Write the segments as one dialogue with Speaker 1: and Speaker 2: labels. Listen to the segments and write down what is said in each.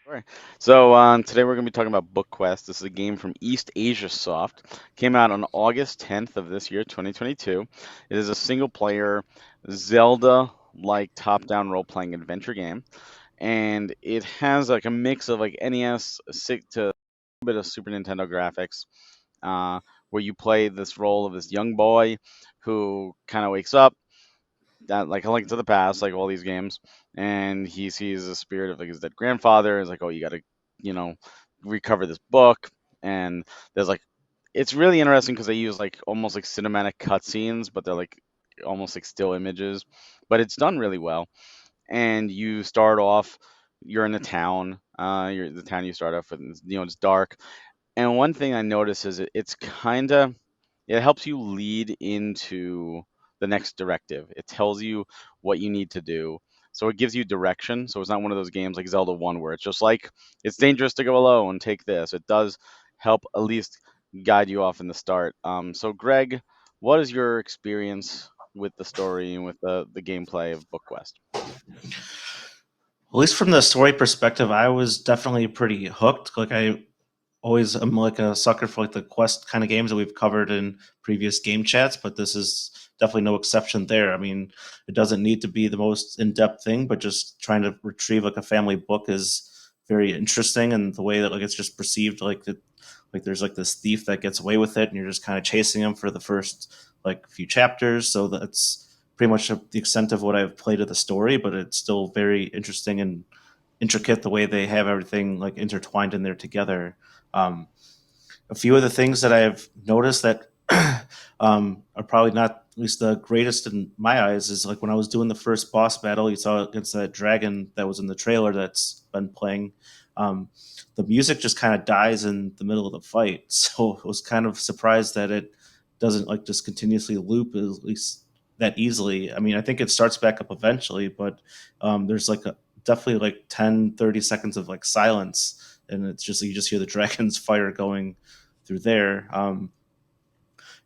Speaker 1: Sure. So today we're going to be talking about Book Quest. This is a game from East Asia Soft. Came out on August 10th of this year, 2022. It is a single-player Zelda-like top-down role-playing adventure game, and it has like a mix of like NES to a bit of Super Nintendo graphics, uh, where you play this role of this young boy who kind of wakes up that like a link to the past, like all these games, and he sees the spirit of like his dead grandfather. Is like, oh, you got to, you know, recover this book. And there's like, it's really interesting because they use like almost like cinematic cutscenes, but they're like almost like still images, but it's done really well. And you start off, you're in a town. You're the town you start off with. It's dark, and one thing I notice is it's kind of it helps you lead into the next directive. It tells you what you need to do. So it gives you direction. So it's not one of those games like Zelda 1 where it's just like it's dangerous to go alone, take this. It does help at least guide you off in the start. So Greg, what is your experience with the story and with the gameplay of BookQuest?
Speaker 2: At least from the story perspective, I was definitely pretty hooked. Like I always am like a sucker for like the quest kind of games that we've covered in previous game chats, but this is definitely no exception there. I mean, it doesn't need to be the most in-depth thing, but just trying to retrieve like a family book is very interesting, and the way that like it's just perceived like there's like this thief that gets away with it and you're just kind of chasing him for the first like few chapters. So that's pretty much the extent of what I've played of the story, but it's still very interesting and intricate the way they have everything like intertwined in there together. Um, a few of the things that I've noticed that are probably not at least the greatest in my eyes is like when I was doing the first boss battle, you saw against that dragon that was in the trailer that's been playing. Um, the music just kind of dies in the middle of the fight, so I was kind of surprised that it doesn't like just continuously loop at least that easily. I mean, I think it starts back up eventually, but there's like definitely like 10-30 seconds of like silence, and it's just you just hear the dragon's fire going through there.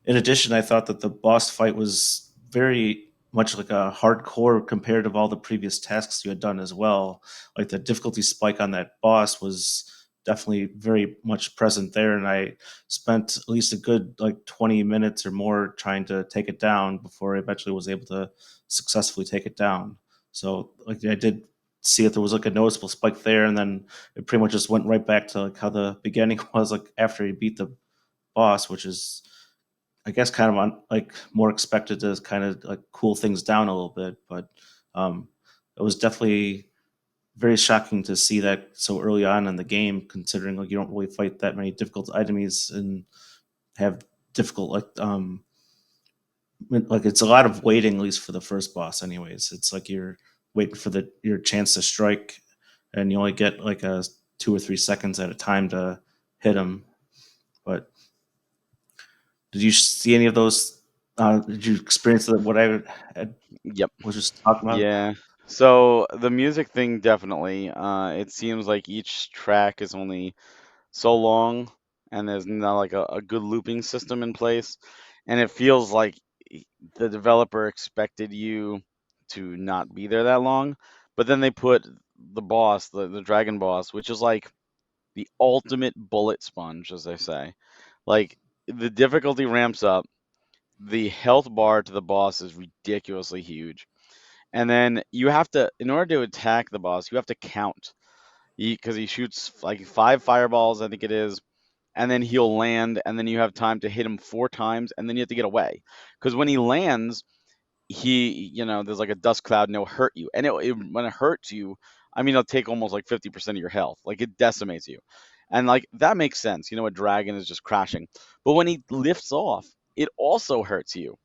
Speaker 2: In addition, I thought that the boss fight was very much like a hardcore compared to all the previous tasks you had done as well. Like the difficulty spike on that boss was definitely very much present there, and I spent at least a good like 20 minutes or more trying to take it down before I eventually was able to successfully take it down. So like I did see that there was like a noticeable spike there, and then it pretty much just went right back to like how the beginning was like after he beat the boss, which is I guess kind of like more expected to kind of like cool things down a little bit, but um, it was definitely very shocking to see that so early on in the game, considering like you don't really fight that many difficult enemies and have difficult like it's a lot of waiting at least for the first boss. Anyways, it's like you're waiting for the your chance to strike, and you only get like a 2 or 3 seconds at a time to hit him. But did you see any of those? Did you experience what I had,
Speaker 1: Yep.
Speaker 2: was just talking about?
Speaker 1: Yeah. So the music thing definitely. It seems like each track is only so long, and there's not like a good looping system in place, and it feels like the developer expected you to not be there that long, but then they put the boss, the dragon boss, which is like the ultimate bullet sponge, as they say. Like the difficulty ramps up, the health bar to the boss is ridiculously huge, and then you have to, in order to attack the boss, you have to count because he shoots like 5 fireballs, I think it is, and then he'll land, and then you have time to hit him 4 times, and then you have to get away. Because when he lands, there's like a dust cloud, and it'll hurt you. And when it hurts you, I mean, it'll take almost like 50% of your health. Like it decimates you. And like that makes sense. A dragon is just crashing. But when he lifts off, it also hurts you.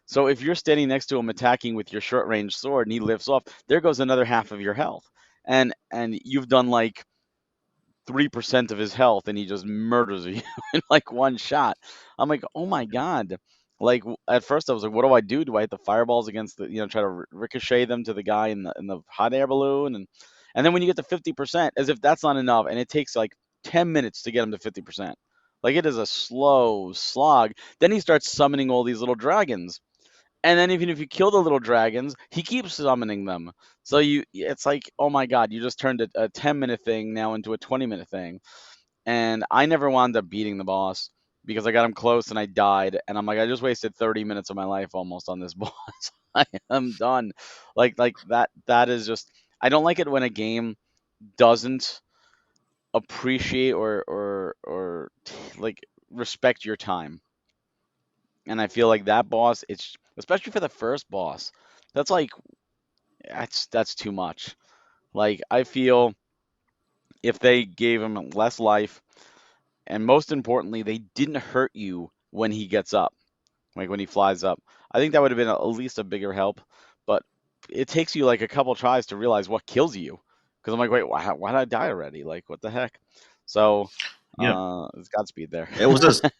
Speaker 1: So if you're standing next to him attacking with your short range sword and he lifts off, there goes another half of your health. And you've done like 3% of his health and he just murders you in like one shot. I'm like, oh my God. Like at first I was like, what do I do? Do I hit the fireballs against try to ricochet them to the guy in the hot air balloon? And then when you get to 50%, as if that's not enough, and it takes like 10 minutes to get him to 50%. Like it is a slow slog. Then he starts summoning all these little dragons. And then even if you kill the little dragons, he keeps summoning them. So it's like, oh my god, you just turned a 10-minute thing now into a 20-minute thing. And I never wound up beating the boss because I got him close and I died. And I'm like, I just wasted 30 minutes of my life almost on this boss. I am done. Like that is just, I don't like it when a game doesn't appreciate or like respect your time. And I feel like that boss, it's especially for the first boss, that's like that's too much. Like I feel if they gave him less life, and most importantly, they didn't hurt you when he gets up, like when he flies up. I think that would have been at least a bigger help. But it takes you like a couple tries to realize what kills you. Because I'm like, wait, why did I die already? Like, what the heck? So,
Speaker 2: Yeah,
Speaker 1: it's Godspeed there.
Speaker 2: it was a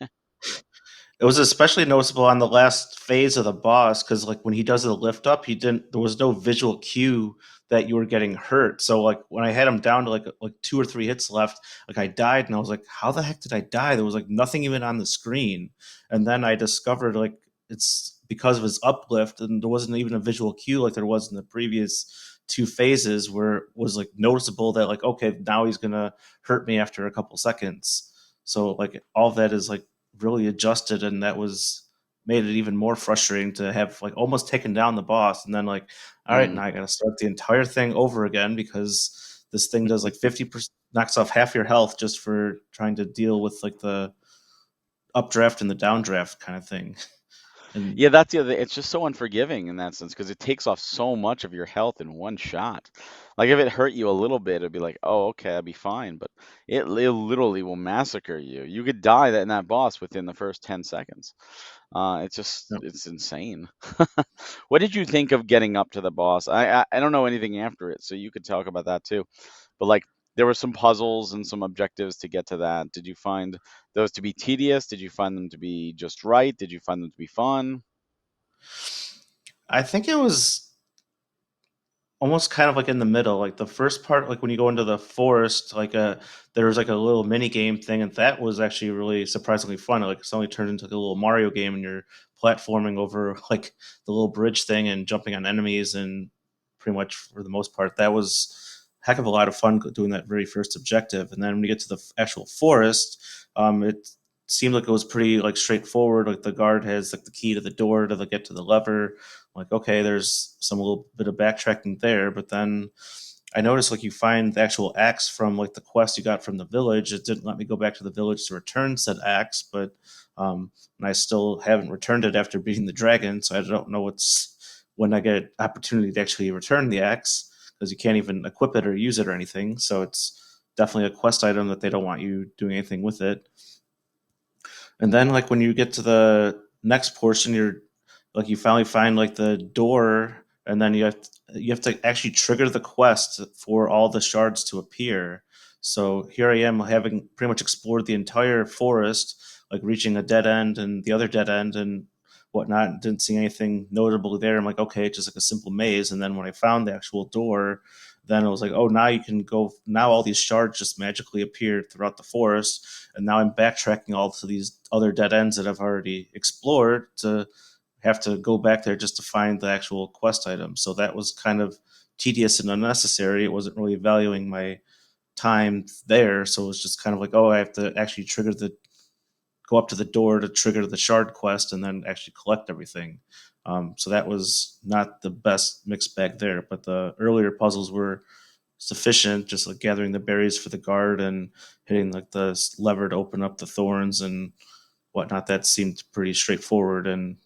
Speaker 2: it was especially noticeable on the last phase of the boss because, like, when he does the lift up, he didn't. There was no visual cue that you were getting hurt. So, like, when I had him down to like 2 or 3 hits left, like I died, and I was like, "How the heck did I die?" There was like nothing even on the screen, and then I discovered like it's because of his uplift, and there wasn't even a visual cue like there was in the previous 2 phases, where it was like noticeable that like okay, now he's gonna hurt me after a couple seconds. So, like, all of that is like really adjusted, and that was made it even more frustrating to have like almost taken down the boss and then like all right,
Speaker 1: Mm.
Speaker 2: now I gotta start the entire thing over again because this thing does like 50%, knocks off half your health just for trying to deal with like the updraft and the downdraft kind of thing. And
Speaker 1: Yeah, that's the other. It's just so unforgiving in that sense because it takes off so much of your health in one shot. Like if it hurt you a little bit, it'd be like, oh, okay, I'd be fine. But it literally will massacre you. You could die in that boss within the first 10 seconds. It's just
Speaker 2: you know,
Speaker 1: it's insane. What did you think of getting up to the boss? I don't know anything after it, so you could talk about that too. But like there were some puzzles and some objectives to get to that. Did you find those to be tedious? Did you find them to be just right? Did you find them to be fun?
Speaker 2: I think it was almost kind of like in the middle, like the first part, like when you go into the forest, like there was like a little mini game thing, and that was actually really surprisingly fun. Like suddenly turned into like a little Mario game, and you're platforming over like the little bridge thing and jumping on enemies, and pretty much for the most part, that was a heck of a lot of fun doing that very first objective. And then when you get to the actual forest, it seemed like it was pretty like straightforward. Like the guard has like the key to the door to get to the lever, like okay, there's some little bit of backtracking there, but then I noticed like you find the actual axe from like the quest you got from the village. It didn't let me go back to the village to return said axe, but and I still haven't returned it after beating the dragon, so I don't know what's when I get an opportunity to actually return the axe because you can't even equip it or use it or anything. So it's definitely a quest item that they don't want you doing anything with it. And then like when you get to the next portion, you're like you finally find like the door, and then you have to actually trigger the quest for all the shards to appear. So here I am having pretty much explored the entire forest, like reaching a dead end and the other dead end and whatnot. Didn't see anything notable there. I'm like, okay, it's just like a simple maze. And then when I found the actual door, then it was like, oh, now you can go. Now all these shards just magically appeared throughout the forest, and now I'm backtracking all to these other dead ends that I've already explored to have to go back there just to find the actual quest item. So that was kind of tedious and unnecessary. It wasn't really valuing my time there, so it was just kind of like, oh, I have to actually trigger the go up to the door to trigger the shard quest and then actually collect everything. So that was not the best mixed bag there, but the earlier puzzles were sufficient, just like gathering the berries for the guard and hitting like the lever to open up the thorns and whatnot. That seemed pretty straightforward and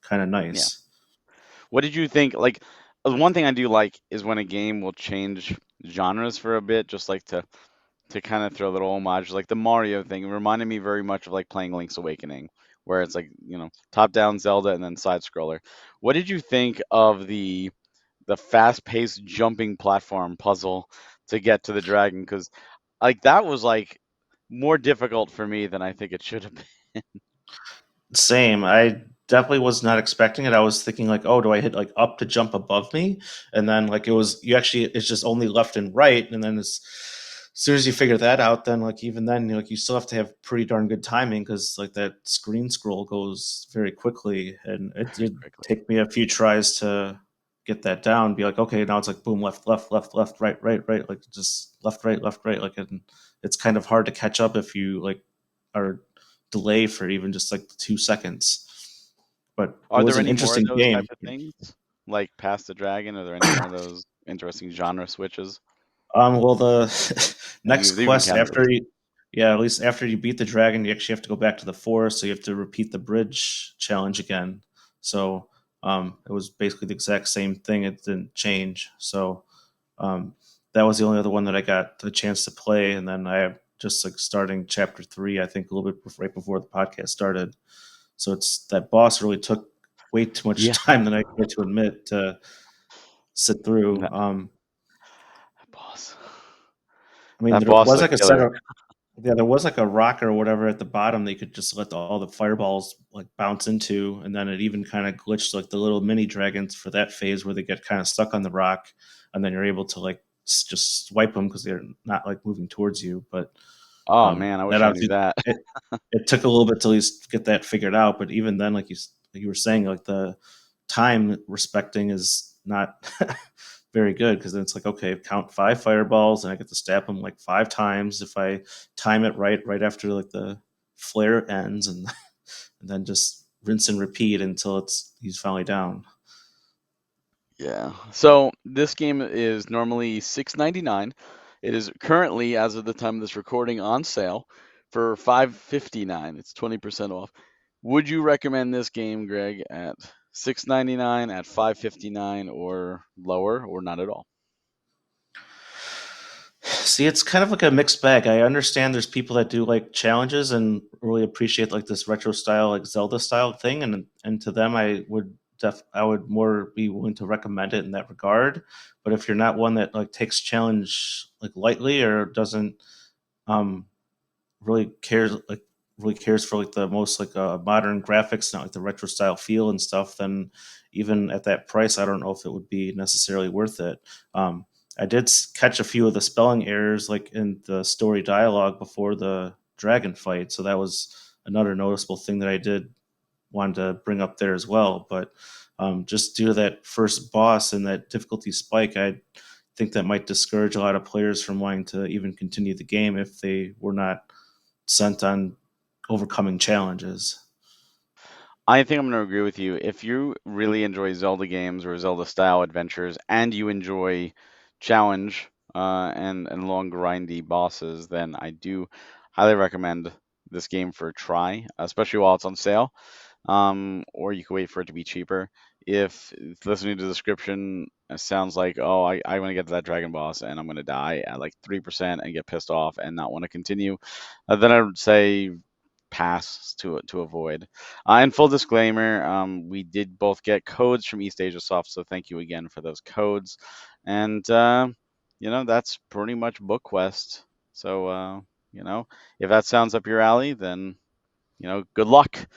Speaker 2: kind of
Speaker 1: Yeah.
Speaker 2: nice.
Speaker 1: What did you think? Like, one thing I do like is when a game will change genres for a bit, just like to kind of throw a little homage, like the Mario thing. It reminded me very much of like playing Link's Awakening, where it's like, top-down Zelda and then side scroller. What did you think of the fast-paced jumping platform puzzle to get to the dragon? Because like that was like more difficult for me than I think it should have been.
Speaker 2: Same. I definitely was not expecting it. I was thinking like, oh, do I hit like up to jump above me? And then like it was you actually it's just only left and right, and then it's soon as you figure that out, then like even then, like you still have to have pretty darn good timing because like that screen scroll goes very quickly, and it
Speaker 1: very
Speaker 2: did
Speaker 1: quickly.
Speaker 2: take me a few tries to get that down. Be like, okay, now it's like boom, left, left, left, left, right, right, right, like just left, right, like, and it's kind of hard to catch up if you like are delay for even just like 2 seconds. But it
Speaker 1: Are
Speaker 2: was
Speaker 1: there
Speaker 2: an
Speaker 1: any more of
Speaker 2: interesting
Speaker 1: those type
Speaker 2: game.
Speaker 1: of things? Like Past the Dragon? Are there any more of those interesting genre switches?
Speaker 2: Well, the
Speaker 1: Have
Speaker 2: next
Speaker 1: you even
Speaker 2: quest
Speaker 1: encountered
Speaker 2: after
Speaker 1: those?
Speaker 2: you, yeah, at least after you beat the dragon, you actually have to go back to the forest, so you have to repeat the bridge challenge again. So, it was basically the exact same thing. It didn't change. So, um, that was the only other one that I got the chance to play, and then I just like starting chapter 3, I think a little bit right before the podcast started. So it's that boss really took way too much
Speaker 1: Yeah,
Speaker 2: time than I care to admit to sit through.
Speaker 1: that, that boss.
Speaker 2: I mean,
Speaker 1: That
Speaker 2: there
Speaker 1: boss is
Speaker 2: was
Speaker 1: a
Speaker 2: like a set
Speaker 1: killer.
Speaker 2: of Yeah, there was like a rock or whatever at the bottom that you could just let all the fireballs like bounce into, and then it even kind of glitched like the little mini dragons for that phase where they get kind of stuck on the rock, and then you're able to like just swipe them because they're not like moving towards you. But
Speaker 1: Oh man, I
Speaker 2: that
Speaker 1: wish I knew
Speaker 2: obviously
Speaker 1: that.
Speaker 2: it, it took a little bit to at least get that figured out. But even then, like you were saying, like the time respecting is not very good because then it's like okay, count 5 fireballs and I get to stab him like 5 times if I time it right after like the flare ends, and and then just rinse and repeat until it's he's finally down.
Speaker 1: Yeah. So this game is normally 6.99. It is currently, as of the time of this recording, on sale for 5.59. It's 20% off. Would you recommend this game, Greg, at 6.99, at 5.59, or lower, or not at all?
Speaker 2: See, it's kind of like a mixed bag. I understand there's people that do like challenges and really appreciate like this retro style, like Zelda style thing, and to them, I would more be willing to recommend it in that regard. But if you're not one that like takes challenge like lightly or doesn't um really cares for like the most like modern graphics, not like the retro style feel and stuff, then even at that price, I don't know if it would be necessarily worth it. Um, I did catch a few of the spelling errors like in the story dialogue before the dragon fight, so that was another noticeable thing that I did wanted to bring up there as well. But just due to that first boss and that difficulty spike, I think that might discourage a lot of players from wanting to even continue the game if they were not sent on overcoming challenges.
Speaker 1: I think I'm going to agree with you. If you really enjoy Zelda games or Zelda style adventures and you enjoy challenge and long grindy bosses, then I do highly recommend this game for a try, especially while it's on sale. Or you could wait for it to be cheaper. If listening to the description sounds like, oh, I want to get to that dragon boss and I'm going to die at like 3% and get pissed off and not want to continue, then I would say pass to avoid. And full disclaimer, we did both get codes from East Asia Soft, so thank you again for those codes. And that's pretty much Book Quest. So if that sounds up your alley, then good luck.